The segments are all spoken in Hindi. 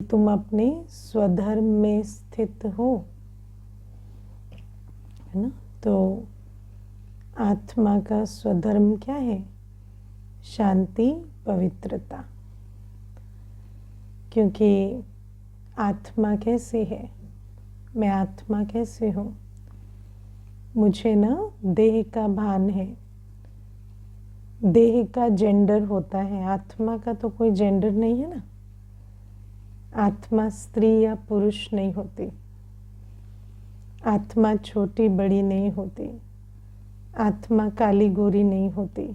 तुम अपने स्वधर्म में स्थित हो, है ना। तो आत्मा का स्वधर्म क्या है? शांति, पवित्रता। क्योंकि आत्मा कैसी है, मैं आत्मा कैसे हूँ? मुझे ना देह का भान है। देह का जेंडर होता है, आत्मा का तो कोई जेंडर नहीं है ना। आत्मा स्त्री या पुरुष नहीं होती, आत्मा छोटी बड़ी नहीं होती, आत्मा काली गोरी नहीं होती,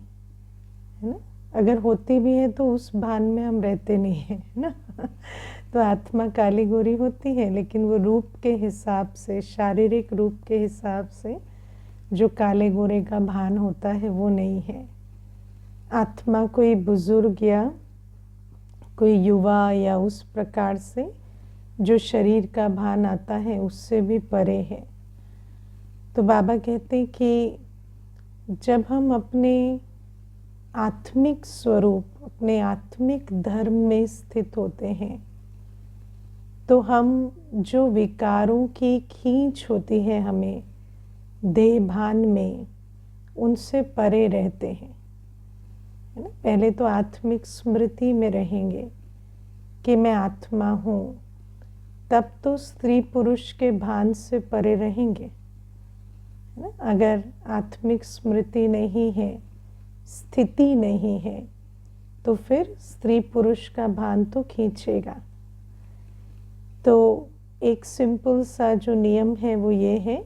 है ना। अगर होती भी है तो उस भान में हम रहते नहीं हैं, है ना। तो आत्मा काली गोरी होती है, लेकिन वो रूप के हिसाब से, शारीरिक रूप के हिसाब से जो काले गोरे का भान होता है वो नहीं है। आत्मा कोई बुजुर्ग या कोई युवा या उस प्रकार से जो शरीर का भान आता है उससे भी परे है। तो बाबा कहते हैं कि जब हम अपने आत्मिक स्वरूप, अपने आत्मिक धर्म में स्थित होते हैं, तो हम जो विकारों की खींच होती है हमें देह भान में, उनसे परे रहते हैं, है ना। पहले तो आत्मिक स्मृति में रहेंगे कि मैं आत्मा हूँ, तब तो स्त्री पुरुष के भान से परे रहेंगे, है ना। अगर आत्मिक स्मृति नहीं है, स्थिति नहीं है, तो फिर स्त्री पुरुष का भान तो खींचेगा। तो एक सिंपल सा जो नियम है वो ये है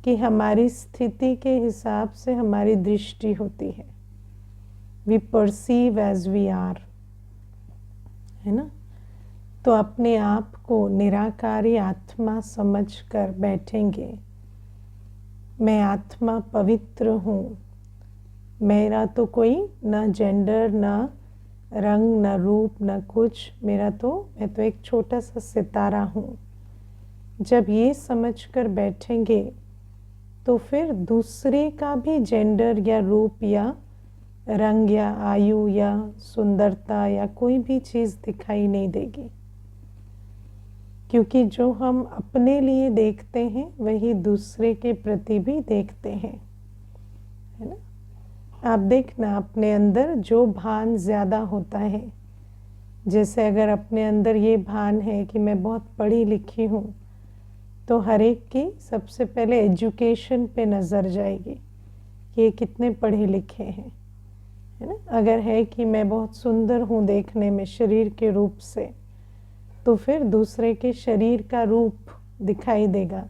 कि हमारी स्थिति के हिसाब से हमारी दृष्टि होती है। We perceive as we are, है ना। तो अपने आप को निराकारी आत्मा समझकर बैठेंगे। मैं आत्मा पवित्र हूँ, मेरा तो कोई ना जेंडर, ना रंग, ना रूप, ना कुछ, मैं तो एक छोटा सा सितारा हूँ। जब ये समझकर बैठेंगे तो फिर दूसरे का भी जेंडर या रूप या रंग या आयु या सुंदरता या कोई भी चीज़ दिखाई नहीं देगी। क्योंकि जो हम अपने लिए देखते हैं वही दूसरे के प्रति भी देखते हैं, है ना। आप देखना अपने अंदर जो भान ज़्यादा होता है, जैसे अगर अपने अंदर ये भान है कि मैं बहुत पढ़ी लिखी हूँ, तो हर एक की सबसे पहले एजुकेशन पे नज़र जाएगी कि ये कितने पढ़े लिखे हैं, है ना। अगर है कि मैं बहुत सुंदर हूँ देखने में शरीर के रूप से, तो फिर दूसरे के शरीर का रूप दिखाई देगा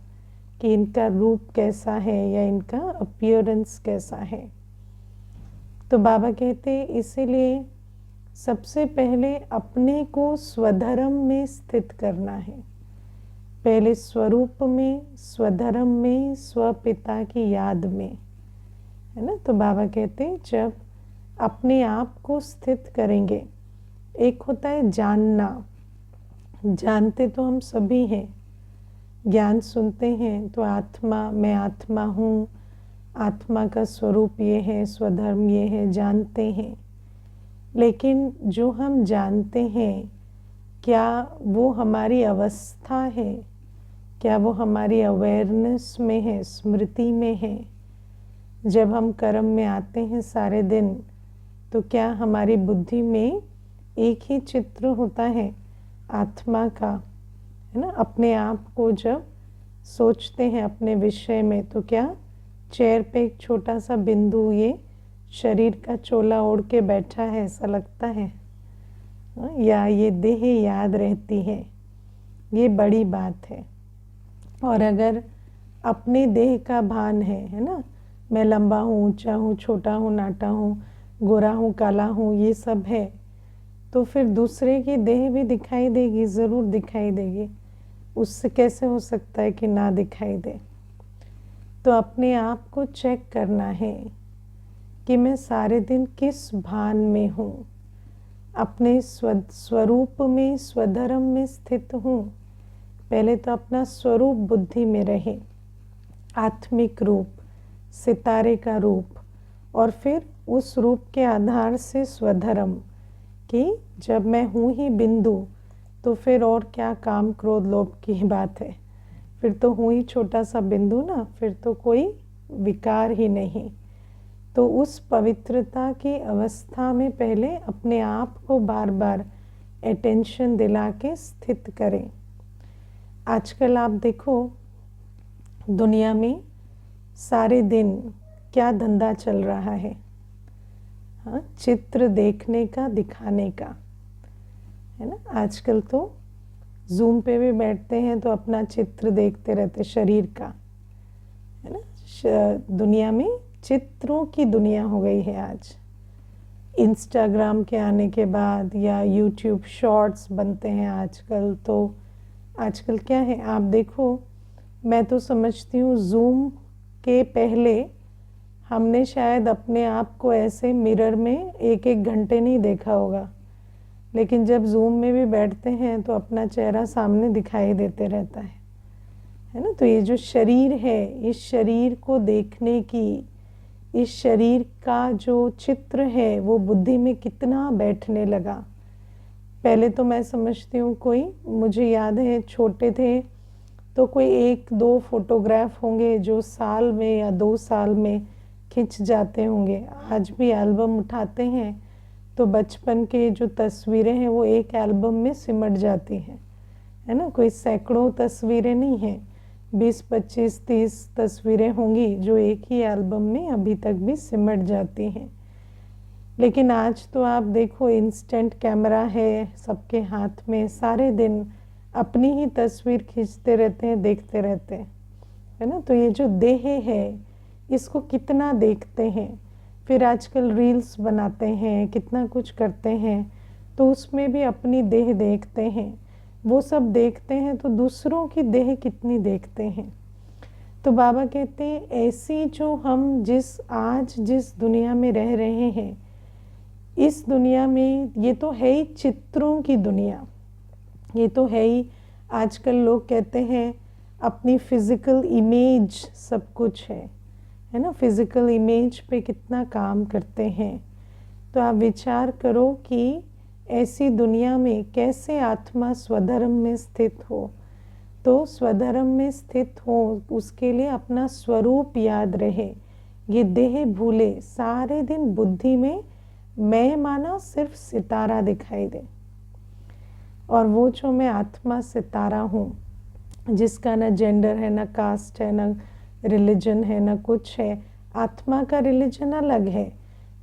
कि इनका रूप कैसा है या इनका अपीयरेंस कैसा है। तो बाबा कहते हैं इसीलिए सबसे पहले अपने को स्वधर्म में स्थित करना है। पहले स्वरूप में, स्वधर्म में, स्वपिता की याद में, है ना। तो बाबा कहते हैं जब अपने आप को स्थित करेंगे, एक होता है जानना, जानते तो हम सभी हैं, ज्ञान सुनते हैं तो आत्मा, मैं आत्मा हूँ, आत्मा का स्वरूप ये है, स्वधर्म ये है, जानते हैं। लेकिन जो हम जानते हैं, क्या वो हमारी अवस्था है, क्या वो हमारी अवेयरनेस में है, स्मृति में है। जब हम कर्म में आते हैं सारे दिन, तो क्या हमारी बुद्धि में एक ही चित्र होता है आत्मा का, है ना। अपने आप को जब सोचते हैं अपने विषय में, तो क्या चेयर पे एक छोटा सा बिंदु ये शरीर का चोला ओढ़ के बैठा है ऐसा लगता है, या ये देह याद रहती है? ये बड़ी बात है। और अगर अपने देह का भान है ना, मैं लंबा हूँ, ऊंचा हूँ, छोटा हूँ, नाटा हूँ, गोरा हूँ, काला हूँ, ये सब है, तो फिर दूसरे की देह भी दिखाई देगी, ज़रूर दिखाई देगी। उससे कैसे हो सकता है कि ना दिखाई दे? तो अपने आप को चेक करना है कि मैं सारे दिन किस भान में हूँ, अपने स्वरूप में, स्वधर्म में स्थित हूँ। पहले तो अपना स्वरूप बुद्धि में रहे, आत्मिक रूप, सितारे का रूप, और फिर उस रूप के आधार से स्वधर्म कि जब मैं हूँ ही बिंदु, तो फिर और क्या काम क्रोध लोभ की बात है, फिर तो हूँ ही छोटा सा बिंदु ना, फिर तो कोई विकार ही नहीं। तो उस पवित्रता की अवस्था में पहले अपने आप को बार बार अटेंशन दिला के स्थित करें। आजकल आप देखो दुनिया में सारे दिन क्या धंधा चल रहा है, हाँ, चित्र देखने का, दिखाने का, है ना। आजकल तो जूम पे भी बैठते हैं तो अपना चित्र देखते रहते शरीर का, है ना। दुनिया में चित्रों की दुनिया हो गई है आज। इंस्टाग्राम के आने के बाद या यूट्यूब शॉर्ट्स बनते हैं आजकल, तो आजकल क्या है आप देखो, मैं तो समझती हूँ जूम के पहले हमने शायद अपने आप को ऐसे मिरर में एक एक घंटे नहीं देखा होगा, लेकिन जब जूम में भी बैठते हैं तो अपना चेहरा सामने दिखाई देते रहता है ना। तो ये जो शरीर है, इस शरीर को देखने की, इस शरीर का जो चित्र है वो बुद्धि में कितना बैठने लगा। पहले तो मैं समझती हूँ कोई, मुझे याद है छोटे थे तो कोई 1-2 फोटोग्राफ होंगे जो साल में या 2 साल में खिंच जाते होंगे। आज भी एल्बम उठाते हैं तो बचपन के जो तस्वीरें हैं वो एक एल्बम में सिमट जाती हैं, है ना। कोई सैकड़ों तस्वीरें नहीं हैं, 20, 25, 30 तस्वीरें होंगी जो एक ही एल्बम में अभी तक भी सिमट जाती हैं। लेकिन आज तो आप देखो इंस्टेंट कैमरा है सबके हाथ में, सारे दिन अपनी ही तस्वीर खींचते रहते हैं, देखते रहते हैं, है ना। तो ये जो देह है इसको कितना देखते हैं, फिर आजकल रील्स बनाते हैं, कितना कुछ करते हैं, तो उसमें भी अपनी देह देखते हैं। वो सब देखते हैं तो दूसरों की देह कितनी देखते हैं। तो बाबा कहते हैं ऐसी जो हम आज जिस दुनिया में रह रहे हैं, इस दुनिया में ये तो है ही चित्रों की दुनिया, ये तो है ही। आजकल लोग कहते हैं अपनी फिजिकल इमेज सब कुछ है ना। फिजिकल इमेज पे कितना काम करते हैं। तो आप विचार करो कि ऐसी दुनिया में कैसे आत्मा स्वधर्म में स्थित हो। तो स्वधर्म में स्थित हो उसके लिए अपना स्वरूप याद रहे, ये देह भूले, सारे दिन बुद्धि में मैं माना सिर्फ सितारा दिखाई दे, और वो जो मैं आत्मा सितारा हूँ जिसका ना जेंडर है, ना कास्ट है, ना रिलीजन है, ना कुछ है। आत्मा का रिलीजन अलग है,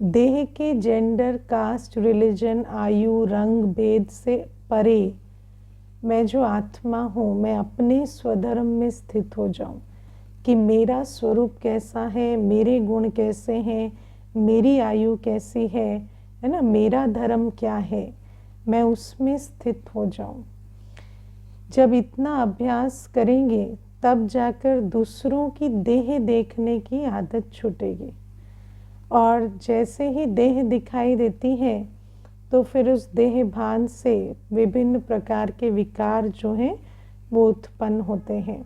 देह के जेंडर, कास्ट, रिलीजन, आयु, रंग भेद से परे मैं जो आत्मा हूँ, मैं अपने स्वधर्म में स्थित हो जाऊँ कि मेरा स्वरूप कैसा है, मेरे गुण कैसे हैं, मेरी आयु कैसी है ना, मेरा धर्म क्या है, मैं उसमें स्थित हो जाऊँ। जब इतना अभ्यास करेंगे तब जाकर दूसरों की देह देखने की आदत छूटेगी, और जैसे ही देह दिखाई देती है तो फिर उस देह भान से विभिन्न प्रकार के विकार जो हैं वो उत्पन्न होते हैं,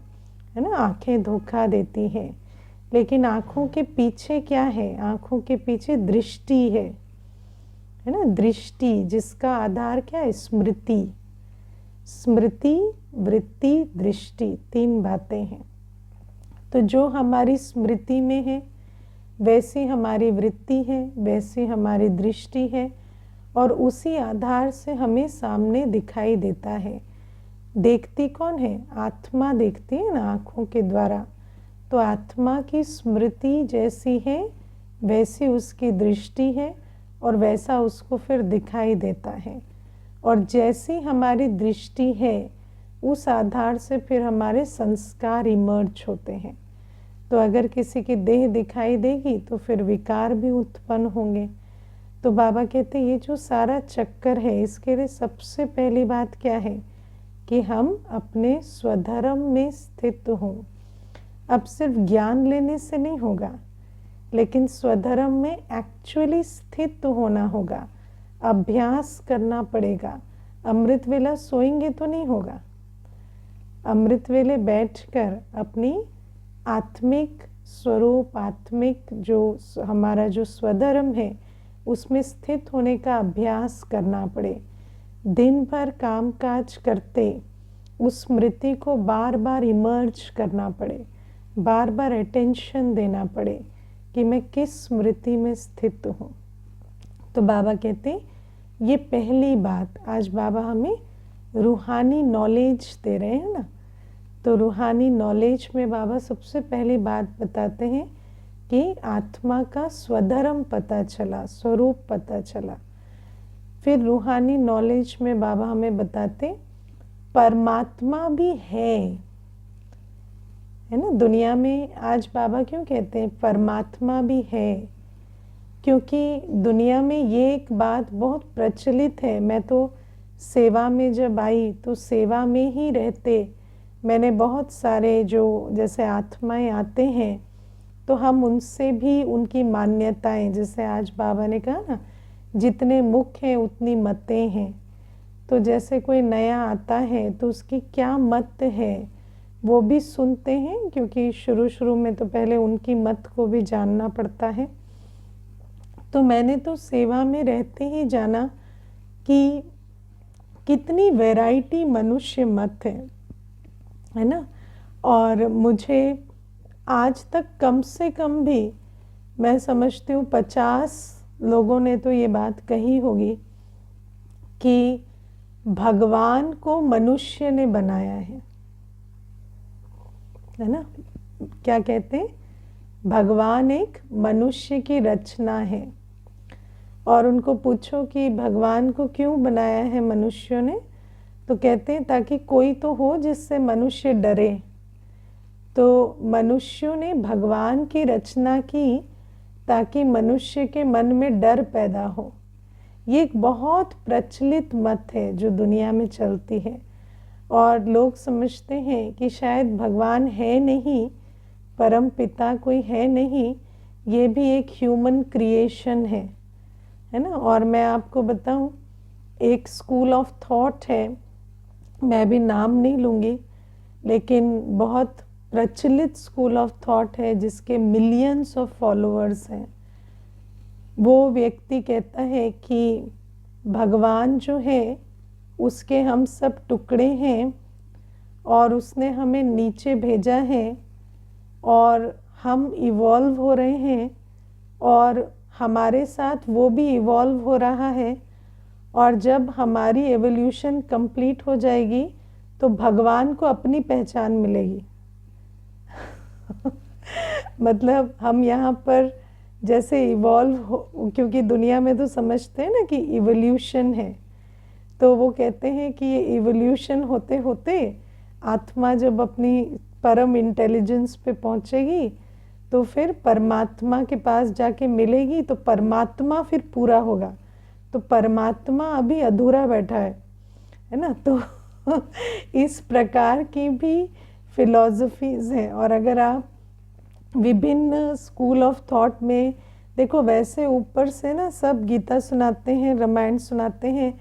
है ना। आंखें धोखा देती हैं, लेकिन आंखों के पीछे क्या है, आंखों के पीछे दृष्टि है ना। दृष्टि जिसका आधार क्या है, स्मृति। स्मृति, वृत्ति, दृष्टि, 3 बातें हैं। तो जो हमारी स्मृति में है वैसी हमारी वृत्ति है, वैसी हमारी दृष्टि है, और उसी आधार से हमें सामने दिखाई देता है। देखती कौन है, आत्मा देखती है ना आँखों के द्वारा। तो आत्मा की स्मृति जैसी है वैसी उसकी दृष्टि है, और वैसा उसको फिर दिखाई देता है। और जैसी हमारी दृष्टि है उस आधार से फिर हमारे संस्कार इमर्ज होते हैं। तो अगर किसी की देह दिखाई देगी तो फिर विकार भी उत्पन्न होंगे। तो बाबा कहते हैं ये जो सारा चक्कर है इसके लिए सबसे पहली बात क्या है कि हम अपने स्वधर्म में स्थित हों। अब सिर्फ ज्ञान लेने से नहीं होगा, लेकिन स्वधर्म में एक्चुअली स्थित होना होगा, अभ्यास करना पड़ेगा। अमृत वेला सोएंगे तो नहीं होगा। अमृत वेले बैठकर अपनी आत्मिक स्वरूप, आत्मिक जो हमारा जो स्वधर्म है उसमें स्थित होने का अभ्यास करना पड़े। दिन भर काम काज करते उस स्मृति को बार बार इमर्ज करना पड़े, बार बार अटेंशन देना पड़े कि मैं किस स्मृति में स्थित हूँ। तो बाबा कहते ये पहली बात, आज बाबा हमें रूहानी नॉलेज दे रहे हैं ना, तो रूहानी नॉलेज में बाबा सबसे पहली बात बताते हैं कि आत्मा का स्वधर्म पता चला, स्वरूप पता चला। फिर रूहानी नॉलेज में बाबा हमें बताते परमात्मा भी है ना दुनिया में। आज बाबा क्यों कहते हैं परमात्मा भी है? क्योंकि दुनिया में ये एक बात बहुत प्रचलित है। मैं तो सेवा में जब आई तो सेवा में ही रहते मैंने बहुत सारे जो जैसे आत्माएं आते हैं तो हम उनसे भी उनकी मान्यताएं, जैसे आज बाबा ने कहा ना जितने मुख हैं उतनी मतें हैं। तो जैसे कोई नया आता है तो उसकी क्या मत है वो भी सुनते हैं, क्योंकि शुरू में तो पहले उनकी मत को भी जानना पड़ता है। तो मैंने तो सेवा में रहते ही जाना कि कितनी वैरायटी मनुष्य मत है ना। और मुझे आज तक कम से कम भी मैं समझती हूँ 50 लोगों ने तो ये बात कही होगी कि भगवान को मनुष्य ने बनाया है ना। क्या कहते हैं? भगवान एक मनुष्य की रचना है। और उनको पूछो कि भगवान को क्यों बनाया है मनुष्यों ने, तो कहते हैं ताकि कोई तो हो जिससे मनुष्य डरे। तो मनुष्यों ने भगवान की रचना की ताकि मनुष्य के मन में डर पैदा हो। ये एक बहुत प्रचलित मत है जो दुनिया में चलती है। और लोग समझते हैं कि शायद भगवान है नहीं, परम पिता कोई है नहीं, ये भी एक ह्यूमन क्रिएशन है ना। और मैं आपको बताऊं, एक स्कूल ऑफ थॉट है, मैं भी नाम नहीं लूँगी, लेकिन बहुत प्रचलित स्कूल ऑफ थॉट है जिसके मिलियंस ऑफ फॉलोअर्स हैं। वो व्यक्ति कहता है कि भगवान जो है उसके हम सब टुकड़े हैं और उसने हमें नीचे भेजा है और हम इवॉल्व हो रहे हैं और हमारे साथ वो भी इवॉल्व हो रहा है। और जब हमारी एवोल्यूशन कंप्लीट हो जाएगी तो भगवान को अपनी पहचान मिलेगी। मतलब हम यहाँ पर जैसे इवॉल्व हो, क्योंकि दुनिया में तो समझते हैं ना कि इवोल्यूशन है, तो वो कहते हैं कि ये इवोल्यूशन होते होते आत्मा जब अपनी परम इंटेलिजेंस पे पहुँचेगी तो फिर परमात्मा के पास जाके मिलेगी, तो परमात्मा फिर पूरा होगा। तो परमात्मा अभी अधूरा बैठा है ना। तो इस प्रकार की भी फिलॉसफीज़ हैं। और अगर आप विभिन्न स्कूल ऑफ थॉट में देखो, वैसे ऊपर से ना सब गीता सुनाते हैं, रामायण सुनाते हैं,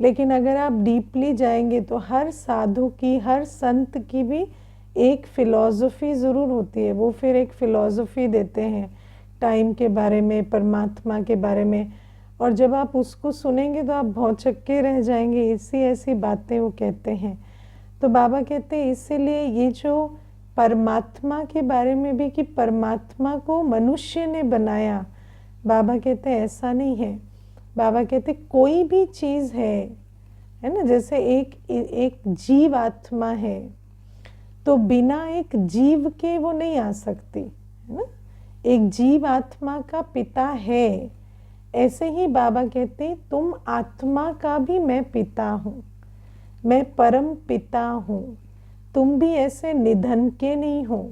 लेकिन अगर आप डीपली जाएंगे तो हर साधु की, हर संत की भी एक फ़िलॉसफी ज़रूर होती है। वो फिर एक फ़िलॉसफी देते हैं टाइम के बारे में, परमात्मा के बारे में। और जब आप उसको सुनेंगे तो आप भौचक्के रह जाएंगे, ऐसी बातें वो कहते हैं। तो बाबा कहते हैं इसीलिए ये जो परमात्मा के बारे में भी कि परमात्मा को मनुष्य ने बनाया, बाबा कहते हैं ऐसा नहीं है। बाबा कहते कोई भी चीज़ है ना, जैसे एक जीव आत्मा है तो बिना एक जीव के वो नहीं आ सकती, है ना। एक जीव आत्मा का पिता है। ऐसे ही बाबा कहते तुम आत्मा का भी मैं पिता हूँ, मैं परम पिता हूँ। तुम भी ऐसे निधन के नहीं हो।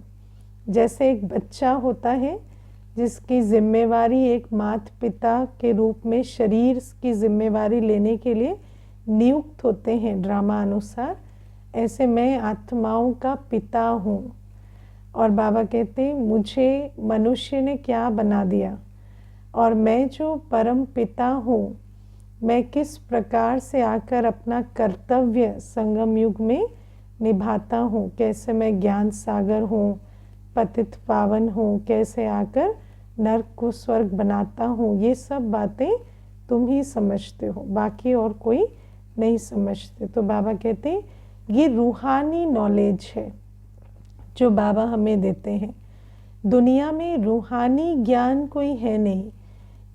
जैसे एक बच्चा होता है जिसकी जिम्मेवारी एक माता पिता के रूप में शरीर की जिम्मेवारी लेने के लिए नियुक्त होते हैं ड्रामा अनुसार, ऐसे मैं आत्माओं का पिता हूँ। और बाबा कहते मुझे मनुष्य ने क्या बना दिया, और मैं जो परम पिता हूँ मैं किस प्रकार से आकर अपना कर्तव्य संगम युग में निभाता हूँ, कैसे मैं ज्ञान सागर हूँ, पतित पावन हूँ, कैसे आकर नर्क को स्वर्ग बनाता हूँ, ये सब बातें तुम ही समझते हो, बाकी और कोई नहीं समझते। तो बाबा कहते हैं ये रूहानी नॉलेज है जो बाबा हमें देते हैं। दुनिया में रूहानी ज्ञान कोई है नहीं,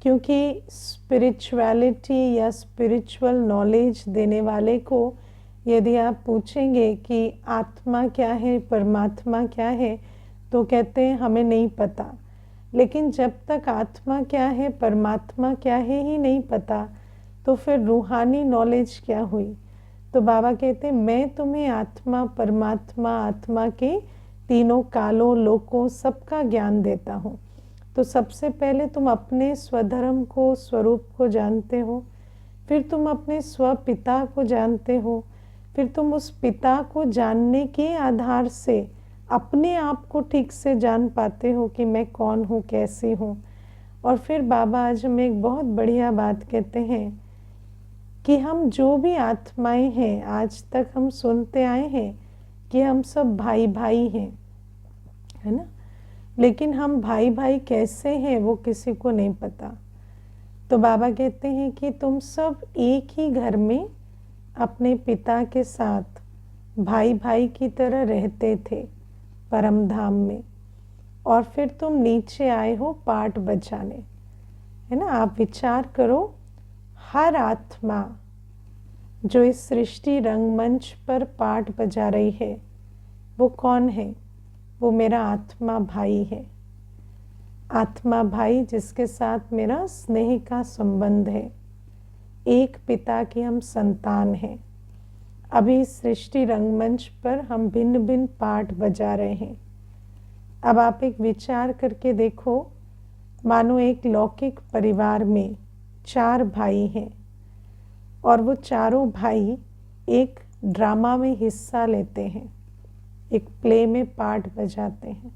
क्योंकि स्पिरिचुअलिटी या स्पिरिचुअल नॉलेज देने वाले को यदि आप पूछेंगे कि आत्मा क्या है, परमात्मा क्या है, तो कहते हैं हमें नहीं पता। लेकिन जब तक आत्मा क्या है, परमात्मा क्या है ही नहीं पता, तो फिर रूहानी नॉलेज क्या हुई। तो बाबा कहते हैं मैं तुम्हें आत्मा, परमात्मा, आत्मा के तीनों कालों, लोकों, सबका ज्ञान देता हूँ। तो सबसे पहले तुम अपने स्वधर्म को, स्वरूप को जानते हो, फिर तुम अपने स्वपिता को जानते हो, फिर तुम उस पिता को जानने के आधार से अपने आप को ठीक से जान पाते हो कि मैं कौन हूँ, कैसी हूँ। और फिर बाबा आज हमें एक बहुत बढ़िया बात कहते हैं कि हम जो भी आत्माएं हैं, आज तक हम सुनते आए हैं कि हम सब भाई भाई हैं, है ना, लेकिन हम भाई भाई कैसे हैं वो किसी को नहीं पता। तो बाबा कहते हैं कि तुम सब एक ही घर में अपने पिता के साथ भाई भाई की तरह रहते थे परम धाम में, और फिर तुम नीचे आए हो पाठ बजाने, है ना। आप विचार करो, हर आत्मा जो इस सृष्टि रंगमंच पर पाठ बजा रही है वो कौन है? वो मेरा आत्मा भाई है। आत्मा भाई जिसके साथ मेरा स्नेह का संबंध है। एक पिता की हम संतान हैं। अभी इस सृष्टि रंगमंच पर हम भिन्न भिन्न पाठ बजा रहे हैं। अब आप एक विचार करके देखो, मानो एक लौकिक परिवार में 4 भाई हैं और वो चारों भाई एक ड्रामा में हिस्सा लेते हैं, एक प्ले में पार्ट बजाते हैं,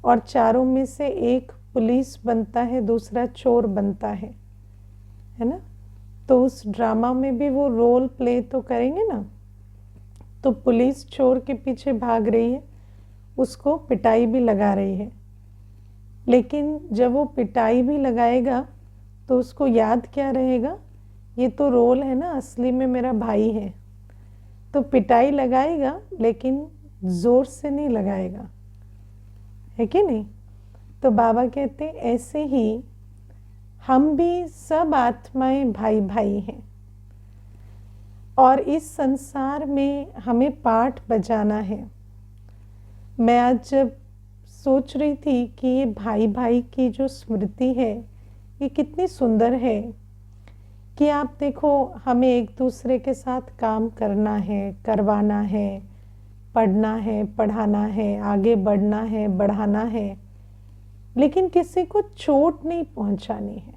और चारों में से एक पुलिस बनता है, दूसरा चोर बनता है ना। तो उस ड्रामा में भी वो रोल प्ले तो करेंगे ना। तो पुलिस चोर के पीछे भाग रही है, उसको पिटाई भी लगा रही है, लेकिन जब वो पिटाई भी लगाएगा तो उसको याद क्या रहेगा? ये तो रोल है ना, असली में मेरा भाई है। तो पिटाई लगाएगा लेकिन जोर से नहीं लगाएगा, है कि नहीं। तो बाबा कहते हैं ऐसे ही हम भी सब आत्माएं भाई भाई हैं, और इस संसार में हमें पाठ बजाना है। मैं आज जब सोच रही थी कि ये भाई भाई की जो स्मृति है ये कितनी सुंदर है, कि आप देखो हमें एक दूसरे के साथ काम करना है, करवाना है, पढ़ना है, पढ़ाना है, आगे बढ़ना है, बढ़ाना है, लेकिन किसी को चोट नहीं पहुंचानी है,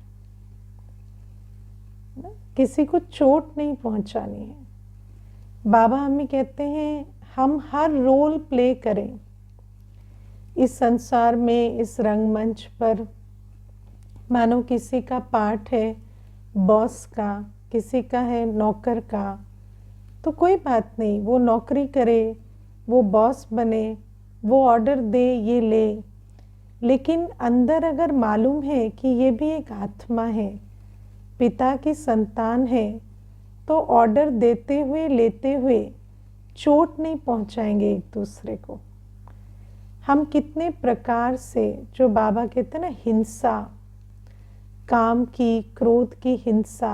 किसी को चोट नहीं पहुंचानी है। बाबा हमें कहते हैं हम हर रोल प्ले करें इस संसार में, इस रंगमंच पर। मानो किसी का पाठ है बॉस का, किसी का है नौकर का, तो कोई बात नहीं, वो नौकरी करे, वो बॉस बने, वो ऑर्डर दे, ये ले, लेकिन अंदर अगर मालूम है कि ये भी एक आत्मा है, पिता की संतान है, तो ऑर्डर देते हुए, लेते हुए चोट नहीं पहुंचाएंगे एक दूसरे को। हम कितने प्रकार से, जो बाबा कहते हैं ना हिंसा, काम की, क्रोध की हिंसा,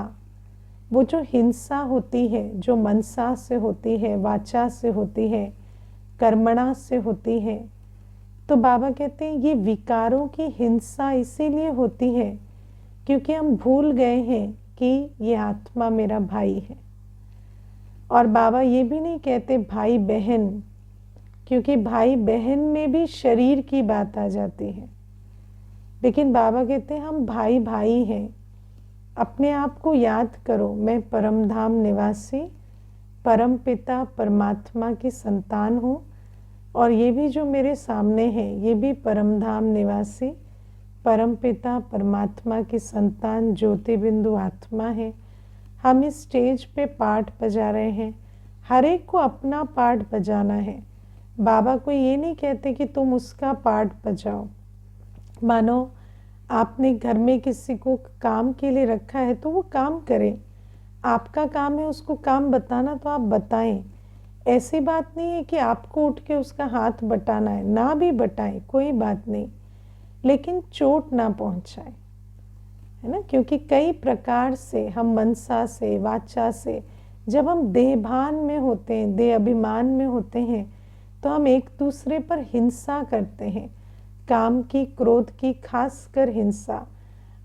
वो जो हिंसा होती है, जो मनसा से होती है, वाचा से होती है, कर्मणा से होती है, तो बाबा कहते हैं ये विकारों की हिंसा इसीलिए होती है क्योंकि हम भूल गए हैं कि ये आत्मा मेरा भाई है। और बाबा ये भी नहीं कहते भाई बहन, क्योंकि भाई बहन में भी शरीर की बात आ जाती है, लेकिन बाबा कहते हैं हम भाई भाई हैं। अपने आप को याद करो, मैं परम धाम निवासी, परम पिता परमात्मा की संतान हूँ, और ये भी जो मेरे सामने है ये भी परम धाम निवासी, परम पिता परमात्मा की संतान, ज्योति बिंदु आत्मा है। हम इस स्टेज पे पाठ बजा रहे हैं, हर एक को अपना पाठ बजाना है। बाबा को ये नहीं कहते कि तुम उसका पाठ बजाओ। मानो आपने घर में किसी को काम के लिए रखा है तो वो काम करे, आपका काम है उसको काम बताना तो आप बताएं। ऐसी बात नहीं है कि आपको उठ के उसका हाथ बटाना है, ना भी बटाएं कोई बात नहीं, लेकिन चोट ना पहुंचाए, है ना। क्योंकि कई प्रकार से हम मनसा से, वाचा से, जब हम देहभान में होते हैं, देह अभिमान में होते हैं, तो हम एक दूसरे पर हिंसा करते हैं, काम की, क्रोध की, खासकर हिंसा।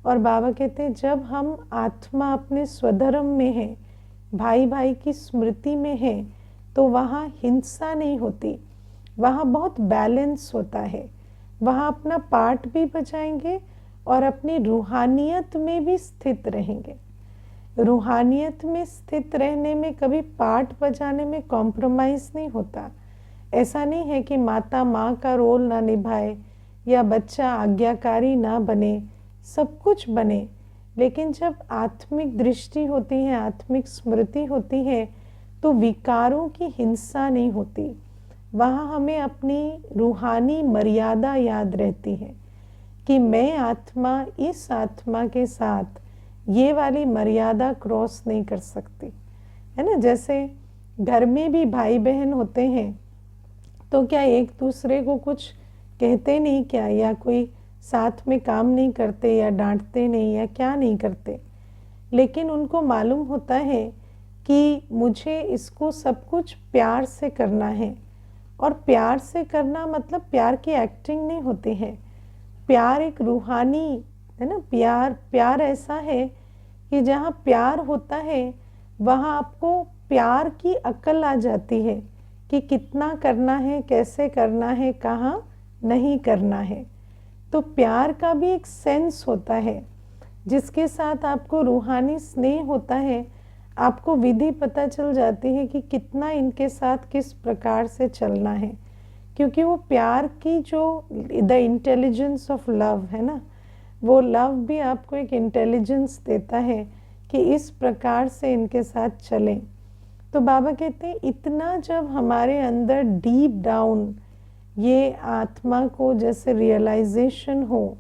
और बाबा कहते हैं जब हम आत्मा अपने स्वधर्म में है, भाई भाई की स्मृति में है, तो वहाँ हिंसा नहीं होती, वहाँ बहुत बैलेंस होता है। वहाँ अपना पार्ट भी बजाएंगे और अपनी रूहानियत में भी स्थित रहेंगे। रूहानियत में स्थित रहने में कभी पार्ट बजाने में कॉम्प्रोमाइज़ नहीं होता। ऐसा नहीं है कि माता माँ का रोल ना निभाए या बच्चा आज्ञाकारी ना बने, सब कुछ बने, लेकिन जब आत्मिक दृष्टि होती है, आत्मिक स्मृति होती है, तो विकारों की हिंसा नहीं होती। वहाँ हमें अपनी रूहानी मर्यादा याद रहती है कि मैं आत्मा इस आत्मा के साथ ये वाली मर्यादा क्रॉस नहीं कर सकती, है ना। जैसे घर में भी भाई बहन होते हैं, तो क्या एक दूसरे को कुछ कहते नहीं क्या, या कोई साथ में काम नहीं करते, या डांटते नहीं, या क्या नहीं करते, लेकिन उनको मालूम होता है कि मुझे इसको सब कुछ प्यार से करना है। और प्यार से करना मतलब प्यार की एक्टिंग नहीं होती है, प्यार एक रूहानी, है ना। प्यार ऐसा है कि जहाँ प्यार होता है वहाँ आपको प्यार की अक्ल आ जाती है कि कितना करना है, कैसे करना है, कहाँ नहीं करना है। तो प्यार का भी एक सेंस होता है, जिसके साथ आपको रूहानी स्नेह होता है, आपको विधि पता चल जाती है कि कितना इनके साथ किस प्रकार से चलना है। क्योंकि वो प्यार की जो द इंटेलिजेंस ऑफ लव है ना, वो लव भी आपको एक इंटेलिजेंस देता है कि इस प्रकार से इनके साथ चलें। तो बाबा कहते हैं इतना जब हमारे अंदर डीप डाउन ये आत्मा को जैसे रियलाइजेशन हो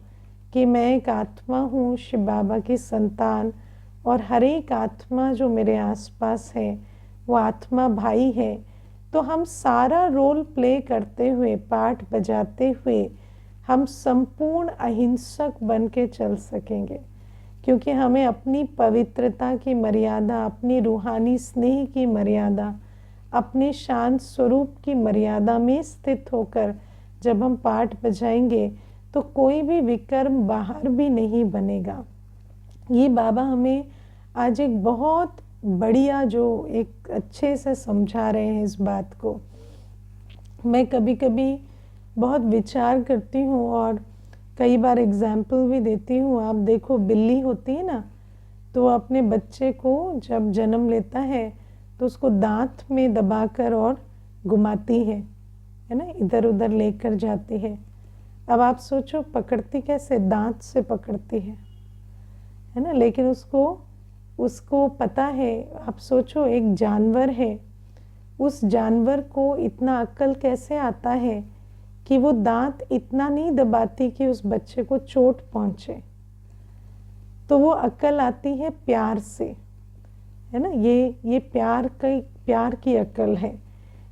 कि मैं एक आत्मा हूँ, शिव बाबा की संतान, और हर एक आत्मा जो मेरे आसपास है वो आत्मा भाई है, तो हम सारा रोल प्ले करते हुए, पार्ट बजाते हुए, हम संपूर्ण अहिंसक बन के चल सकेंगे। क्योंकि हमें अपनी पवित्रता की मर्यादा, अपनी रूहानी स्नेह की मर्यादा, अपने शांत स्वरूप की मर्यादा में स्थित होकर जब हम पाठ बजाएंगे तो कोई भी विकर्म बाहर भी नहीं बनेगा। ये बाबा हमें आज एक बहुत बढ़िया जो एक अच्छे से समझा रहे हैं इस बात को। मैं कभी कभी बहुत विचार करती हूँ और कई बार एग्जाम्पल भी देती हूँ। आप देखो, बिल्ली होती है ना, तो अपने बच्चे को जब जन्म लेता है तो उसको दांत में दबाकर और घुमाती है ना, इधर उधर लेकर जाती है। अब आप सोचो पकड़ती कैसे, दांत से पकड़ती है ना। लेकिन उसको पता है, आप सोचो एक जानवर है, उस जानवर को इतना अक्ल कैसे आता है कि वो दांत इतना नहीं दबाती कि उस बच्चे को चोट पहुंचे। तो वो अक्ल आती है प्यार से, है ना। ये प्यार की अक्ल है।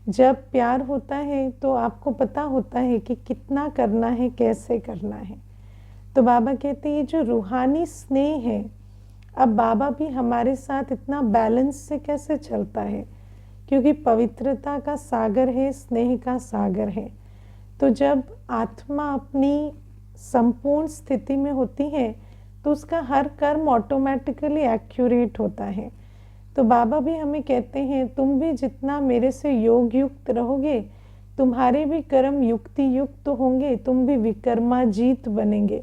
जब प्यार होता है तो आपको पता होता है कि कितना करना है, कैसे करना है। तो बाबा कहते हैं ये जो रूहानी स्नेह है, अब बाबा भी हमारे साथ इतना बैलेंस से कैसे चलता है, क्योंकि पवित्रता का सागर है, स्नेह का सागर है। तो जब आत्मा अपनी संपूर्ण स्थिति में होती है तो उसका हर कर्म ऑटोमेटिकली एक्यूरेट होता है। तो बाबा भी हमें कहते हैं तुम भी जितना मेरे से योग युक्त रहोगे, तुम्हारे भी कर्म युक्ति युक्त होंगे, तुम भी विकर्माजीत बनेंगे।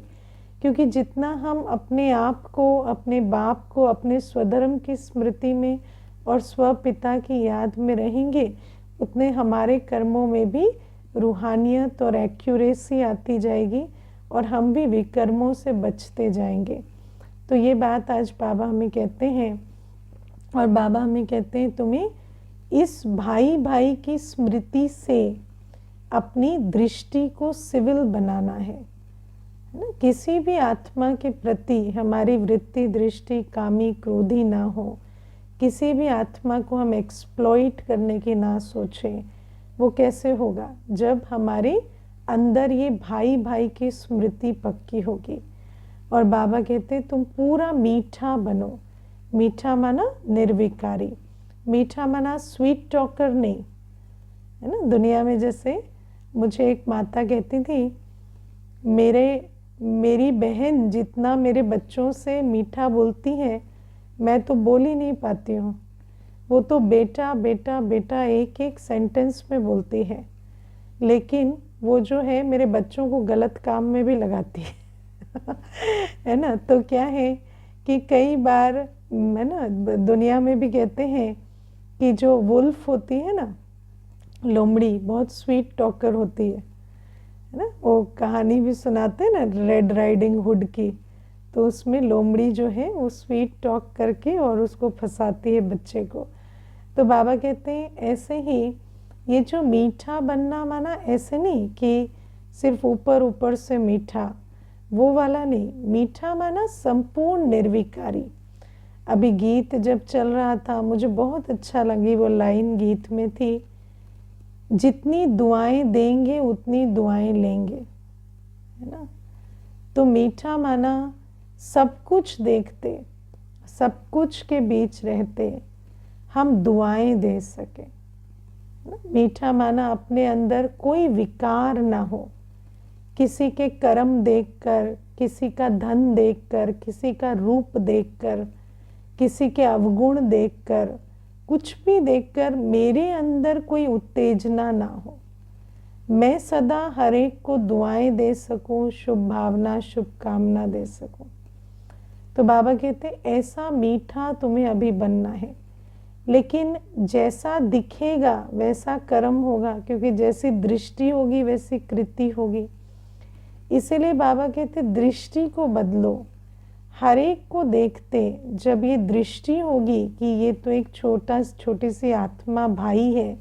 क्योंकि जितना हम अपने आप को, अपने बाप को, अपने स्वधर्म की स्मृति में और स्वपिता की याद में रहेंगे, उतने हमारे कर्मों में भी रूहानियत और एक्यूरेसी आती जाएगी और हम भी विकर्मों से बचते जाएंगे। तो ये बात आज बाबा हमें कहते हैं। और बाबा हमें कहते हैं तुम्हें इस भाई भाई की स्मृति से अपनी दृष्टि को सिविल बनाना है ना। किसी भी आत्मा के प्रति हमारी वृत्ति दृष्टि कामी क्रोधी ना हो, किसी भी आत्मा को हम एक्सप्लॉइट करने की ना सोचें। वो कैसे होगा? जब हमारे अंदर ये भाई भाई की स्मृति पक्की होगी। और बाबा कहते तुम पूरा मीठा बनो। मीठा माना निर्विकारी, मीठा माना स्वीट टॉकर नहीं, है ना। दुनिया में जैसे मुझे एक माता कहती थी, मेरी बहन जितना मेरे बच्चों से मीठा बोलती है, मैं तो बोल ही नहीं पाती हूँ। वो तो बेटा बेटा बेटा एक एक सेंटेंस में बोलती है, लेकिन वो जो है मेरे बच्चों को गलत काम में भी लगाती है है ना। तो क्या है कि कई बार, है ना, दुनिया में भी कहते हैं कि जो वुल्फ होती है ना, लोमड़ी, बहुत स्वीट टॉकर होती है ना। वो कहानी भी सुनाते हैं ना रेड राइडिंग हुड की, तो उसमें लोमड़ी जो है वो स्वीट टॉक करके और उसको फंसाती है बच्चे को। तो बाबा कहते हैं ऐसे ही ये जो मीठा बनना माना ऐसे नहीं कि सिर्फ ऊपर ऊपर से मीठा, वो वाला नहीं। मीठा माना संपूर्ण निर्विकारी। अभी गीत जब चल रहा था, मुझे बहुत अच्छा लगी वो लाइन गीत में थी, जितनी दुआएं देंगे उतनी दुआएं लेंगे, है ना। तो मीठा माना सब कुछ देखते, सब कुछ के बीच रहते हम दुआएं दे सके। मीठा माना अपने अंदर कोई विकार ना हो, किसी के कर्म देखकर, किसी का धन देखकर, किसी का रूप देखकर, किसी के अवगुण देखकर, कुछ भी देखकर मेरे अंदर कोई उत्तेजना ना हो। मैं सदा हर एक को दुआएं दे सकूं, शुभ भावना शुभकामना दे सकूं। तो बाबा कहते ऐसा मीठा तुम्हें अभी बनना है, लेकिन जैसा दिखेगा वैसा कर्म होगा, क्योंकि जैसी दृष्टि होगी वैसी कृति होगी। इसीलिए बाबा कहते दृष्टि को बदलो, हर एक को देखते। जब ये दृष्टि होगी कि ये तो एक छोटी सी आत्मा भाई है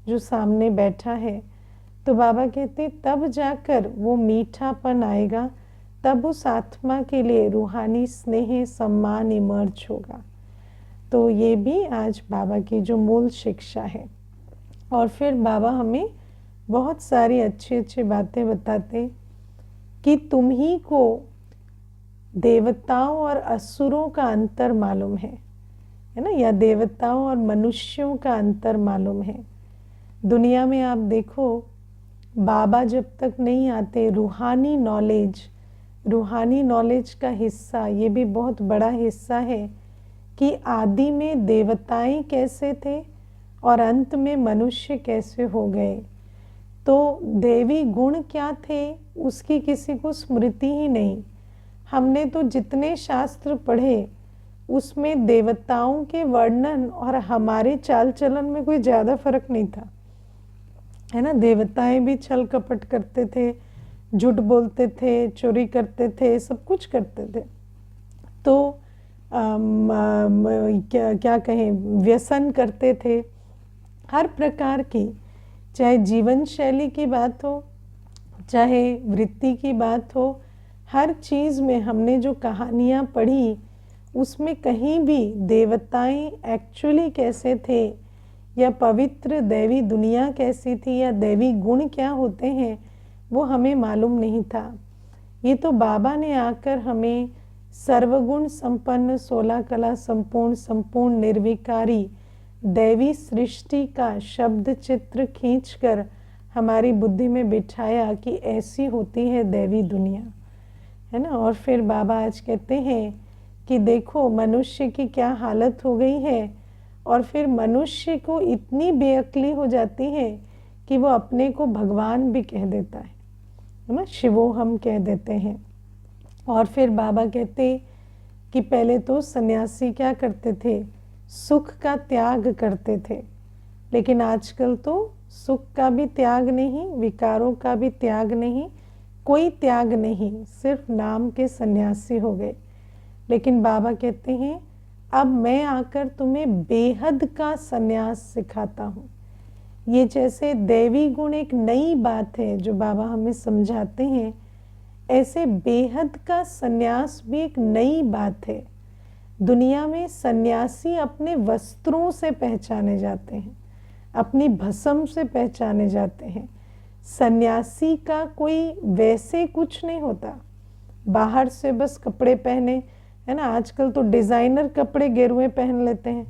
जो सामने बैठा है, तो बाबा कहते तब जाकर वो मीठापन आएगा, तब उस आत्मा के लिए रूहानी स्नेह सम्मान इमर्ज होगा। तो ये भी आज बाबा की जो मूल शिक्षा है। और फिर बाबा हमें बहुत सारी अच्छी अच्छी बातें बताते कि तुम ही को देवताओं और असुरों का अंतर मालूम है ना, या देवताओं और मनुष्यों का अंतर मालूम है। दुनिया में आप देखो, बाबा जब तक नहीं आते, रूहानी नॉलेज का हिस्सा, ये भी बहुत बड़ा हिस्सा है कि आदि में देवताएं कैसे थे और अंत में मनुष्य कैसे हो गए। तो देवी गुण क्या थे उसकी किसी को स्मृति ही नहीं। हमने तो जितने शास्त्र पढ़े उसमें देवताओं के वर्णन और हमारे चाल चलन में कोई ज़्यादा फर्क नहीं था, है ना। देवताएं भी छल कपट करते थे, झूठ बोलते थे, चोरी करते थे, सब कुछ करते थे। तो क्या कहें, व्यसन करते थे, हर प्रकार की, चाहे जीवन शैली की बात हो, चाहे वृत्ति की बात हो, हर चीज़ में हमने जो कहानियाँ पढ़ी उसमें कहीं भी देवताएं एक्चुअली कैसे थे, या पवित्र दैवी दुनिया कैसी थी, या दैवी गुण क्या होते हैं, वो हमें मालूम नहीं था। ये तो बाबा ने आकर हमें सर्वगुण संपन्न, 16 कला संपूर्ण, संपूर्ण निर्विकारी दैवी सृष्टि का शब्द चित्र खींचकर हमारी बुद्धि में बिठाया कि ऐसी होती है दैवी दुनिया, है ना। और फिर बाबा आज कहते हैं कि देखो मनुष्य की क्या हालत हो गई है, और फिर मनुष्य को इतनी बेअक्ली हो जाती है कि वो अपने को भगवान भी कह देता है ना, शिवो हम कह देते हैं। और फिर बाबा कहते कि पहले तो सन्यासी क्या करते थे, सुख का त्याग करते थे, लेकिन आजकल तो सुख का भी त्याग नहीं, विकारों का भी त्याग नहीं, कोई त्याग नहीं, सिर्फ नाम के सन्यासी हो गए। लेकिन बाबा कहते हैं अब मैं आकर तुम्हें बेहद का सन्यास सिखाता हूँ। ये जैसे दैवी गुण एक नई बात है जो बाबा हमें समझाते हैं, ऐसे बेहद का सन्यास भी एक नई बात है। दुनिया में सन्यासी अपने वस्त्रों से पहचाने जाते हैं, अपनी भस्म से पहचाने जाते हैं। सन्यासी का कोई वैसे कुछ नहीं होता, बाहर से बस कपड़े पहने, है ना। आजकल तो डिज़ाइनर कपड़े गेरुए पहन लेते हैं,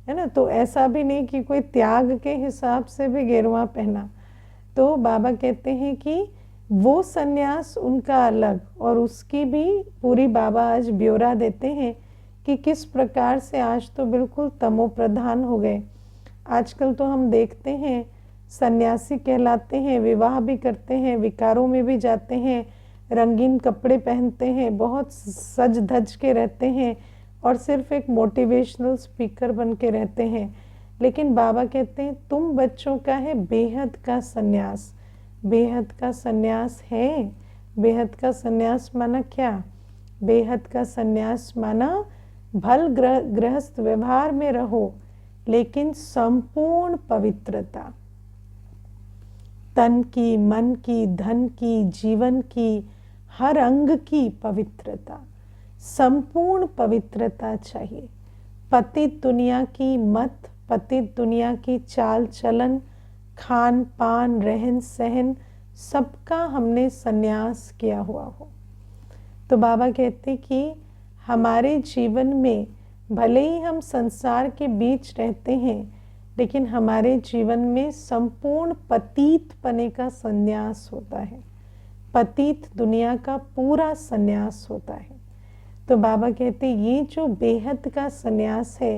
है ना। तो ऐसा भी नहीं कि कोई त्याग के हिसाब से भी गेरुआ पहना। तो बाबा कहते हैं कि वो सन्यास उनका अलग, और उसकी भी पूरी बाबा आज ब्यौरा देते हैं कि किस प्रकार से आज तो बिल्कुल तमो प्रधान हो गए। आजकल तो हम देखते हैं सन्यासी कहलाते हैं, विवाह भी करते हैं, विकारों में भी जाते हैं, रंगीन कपड़े पहनते हैं, बहुत सज धज के रहते हैं और सिर्फ एक मोटिवेशनल स्पीकर बन के रहते हैं। लेकिन बाबा कहते हैं तुम बच्चों का है बेहद का सन्यास। बेहद का सन्यास है। बेहद का सन्यास माना क्या? बेहद का सन्यास माना भल गृहस्थ व्यवहार में रहो, लेकिन संपूर्ण पवित्रता, तन की, मन की, धन की, जीवन की, हर अंग की पवित्रता, संपूर्ण पवित्रता चाहिए। पतित दुनिया की मत, पतित दुनिया की चाल चलन, खान पान, रहन सहन, सबका हमने सन्यास किया हुआ हो। तो बाबा कहते कि हमारे जीवन में भले ही हम संसार के बीच रहते हैं, लेकिन हमारे जीवन में संपूर्ण पतित पने का संन्यास होता है। पतित दुनिया का पूरा संन्यास होता है। तो बाबा कहते ये जो बेहद का संन्यास है,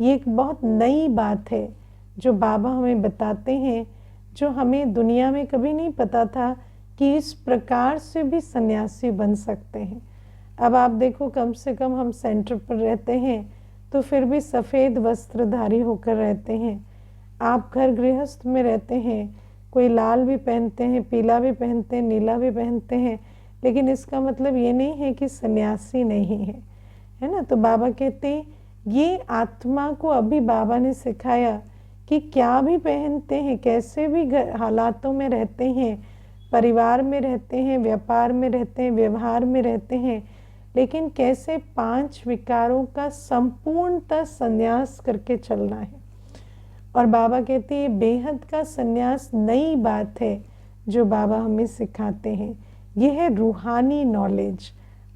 ये एक बहुत नई बात है जो बाबा हमें बताते हैं, जो हमें दुनिया में कभी नहीं पता था कि इस प्रकार से भी सन्यासी बन सकते हैं। अब आप देखो, कम से कम हम सेंटर पर रहते हैं तो फिर भी सफ़ेद वस्त्रधारी होकर रहते हैं। आप घर गृहस्थ में रहते हैं, कोई लाल भी पहनते हैं, पीला भी पहनते हैं, नीला भी पहनते हैं, लेकिन इसका मतलब ये नहीं है कि सन्यासी नहीं है, है ना। तो बाबा कहते ये आत्मा को अभी बाबा ने सिखाया कि क्या भी पहनते हैं, कैसे भी हालातों में रहते हैं, परिवार में रहते हैं, व्यापार में रहते हैं, व्यवहार में रहते हैं, लेकिन कैसे 5 विकारों का संपूर्णतः संन्यास करके चलना है। और बाबा कहते हैं बेहद का संन्यास नई बात है जो बाबा हमें सिखाते हैं। यह है रूहानी नॉलेज।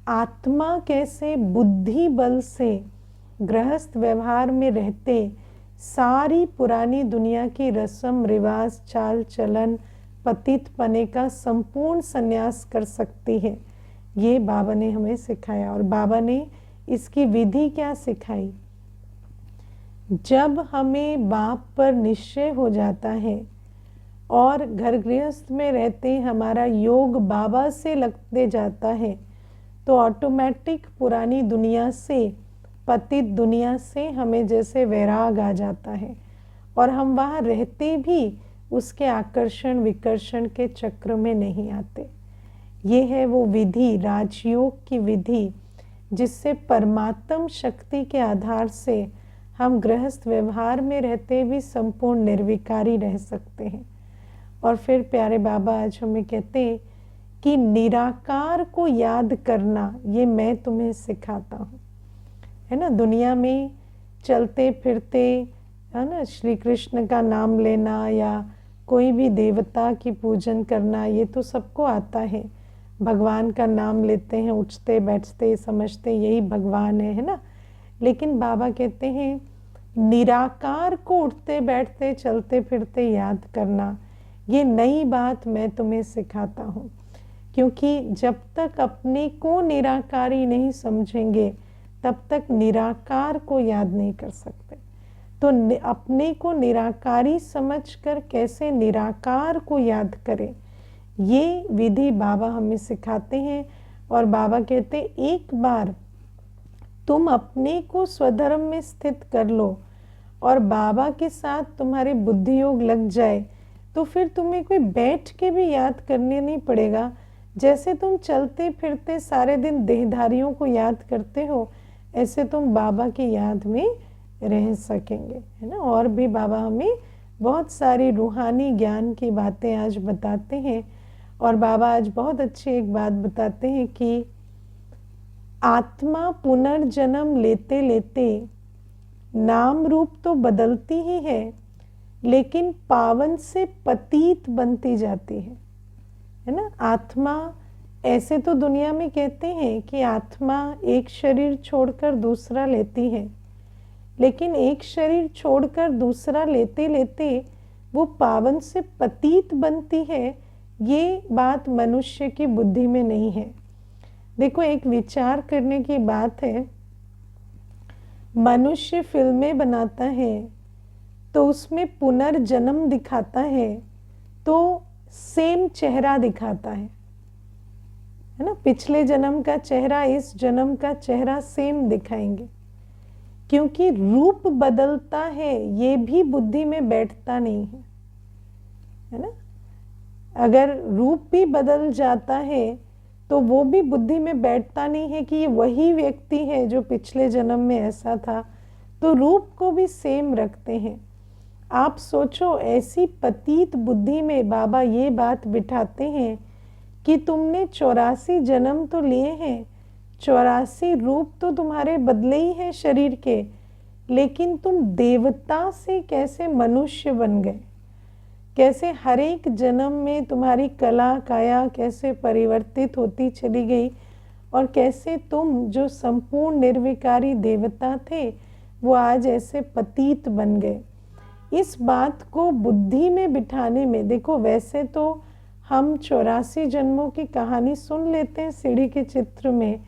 आत्मा कैसे बुद्धि बल से गृहस्थ व्यवहार में रहते सारी पुरानी दुनिया की रस्म रिवाज, चाल चलन, पतित पने का संपूर्ण संन्यास कर सकती है, ये बाबा ने हमें सिखाया। और बाबा ने इसकी विधि क्या सिखाई? जब हमें बाप पर निश्चय हो जाता है और घर गृहस्थ में रहते हमारा योग बाबा से लगते जाता है, तो ऑटोमेटिक पुरानी दुनिया से, पतित दुनिया से हमें जैसे वैराग आ जाता है और हम वहाँ रहते भी उसके आकर्षण विकर्षण के चक्र में नहीं आते। ये है वो विधि, राजयोग की विधि, जिससे परमात्म शक्ति के आधार से हम गृहस्थ व्यवहार में रहते भी संपूर्ण निर्विकारी रह सकते हैं। और फिर प्यारे बाबा आज हमें कहते हैं कि निराकार को याद करना, ये मैं तुम्हें सिखाता हूँ, है ना। दुनिया में चलते फिरते, है ना, श्री कृष्ण का नाम लेना या कोई भी देवता की पूजन करना, ये तो सबको आता है। भगवान का नाम लेते हैं, उठते बैठते समझते यही भगवान है ना। लेकिन बाबा कहते हैं निराकार को उठते बैठते चलते फिरते याद करना, ये नई बात मैं तुम्हें सिखाता हूँ। क्योंकि जब तक अपने को निराकारी नहीं समझेंगे तब तक निराकार को याद नहीं कर सकते। तो अपने को निराकारी समझकर कैसे निराकार को याद करें, ये विधि बाबा हमें सिखाते हैं। और बाबा कहते एक बार तुम अपने को स्वधर्म में स्थित कर लो और बाबा के साथ तुम्हारे बुद्धि योग लग जाए, तो फिर तुम्हें कोई बैठ के भी याद करने नहीं पड़ेगा। जैसे तुम चलते फिरते सारे दिन देहधारियों को याद करते हो, ऐसे तुम बाबा की याद में रह सकेंगे, है ना। और भी बाबा हमें बहुत सारी रूहानी ज्ञान की बातें आज बताते हैं। और बाबा आज बहुत अच्छी एक बात बताते हैं कि आत्मा पुनर्जन्म लेते लेते नाम रूप तो बदलती ही है, लेकिन पावन से पतित बनती जाती है ना। आत्मा, ऐसे तो दुनिया में कहते हैं कि आत्मा एक शरीर छोड़कर दूसरा लेती है, लेकिन एक शरीर छोड़कर दूसरा लेते लेते वो पावन से पतित बनती है, ये बात मनुष्य की बुद्धि में नहीं है। देखो, एक विचार करने की बात है। मनुष्य फिल्में बनाता है तो उसमें पुनर्जन्म दिखाता है तो सेम चेहरा दिखाता है ना। पिछले जन्म का चेहरा, इस जन्म का चेहरा सेम दिखाएंगे, क्योंकि रूप बदलता है, ये भी बुद्धि में बैठता नहीं है ना। अगर रूप भी बदल जाता है तो वो भी बुद्धि में बैठता नहीं है कि ये वही व्यक्ति है जो पिछले जन्म में ऐसा था, तो रूप को भी सेम रखते हैं। आप सोचो, ऐसी पतित बुद्धि में बाबा ये बात बिठाते हैं कि तुमने 84 जन्म तो लिए हैं, 84 रूप तो तुम्हारे बदले ही हैं शरीर के, लेकिन तुम देवता से कैसे मनुष्य बन गए, कैसे हर एक जन्म में तुम्हारी कला काया कैसे परिवर्तित होती चली गई, और कैसे तुम जो संपूर्ण निर्विकारी देवता थे वो आज ऐसे पतित बन गए। इस बात को बुद्धि में बिठाने में, देखो वैसे तो हम 84 जन्मों की कहानी सुन लेते हैं सीढ़ी के चित्र में,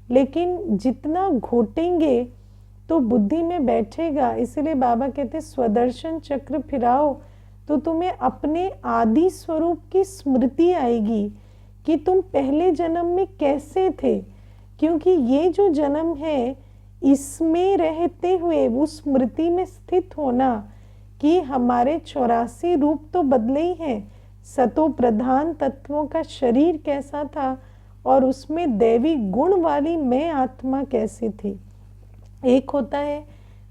लेकिन जितना घोटेंगे तो बुद्धि में बैठेगा। इसलिए बाबा कहते स्वदर्शन चक्र फिराओ तो तुम्हें अपने आदि स्वरूप की स्मृति आएगी कि तुम पहले जन्म में कैसे थे, क्योंकि ये जो जन्म है इसमें रहते हुए उस स्मृति में स्थित होना कि हमारे 84 रूप तो बदले ही हैं। सतो प्रधान तत्वों का शरीर कैसा था और उसमें दैवी गुण वाली मैं आत्मा कैसी थी। एक होता है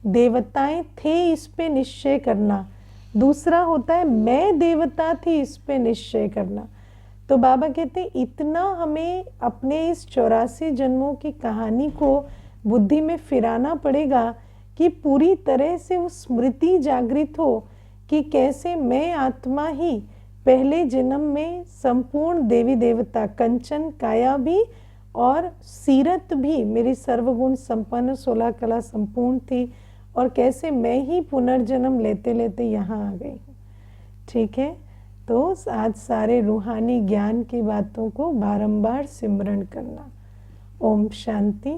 देवताएं थे इस पे निश्चय करना, दूसरा होता है मैं देवता थी इस पे निश्चय करना। तो बाबा कहते इतना हमें अपने इस 84 जन्मों की कहानी को बुद्धि में फिराना पड़ेगा कि पूरी तरह से वो स्मृति जागृत हो कि कैसे मैं आत्मा ही पहले जन्म में संपूर्ण देवी देवता, कंचन काया भी और सीरत भी मेरी सर्वगुण संपन्न 16 कला संपूर्ण थी, और कैसे मैं ही पुनर्जन्म लेते लेते यहाँ आ गई। ठीक है, तो आज सारे रूहानी ज्ञान की बातों को बारंबार सिमरण करना। ओम शांति।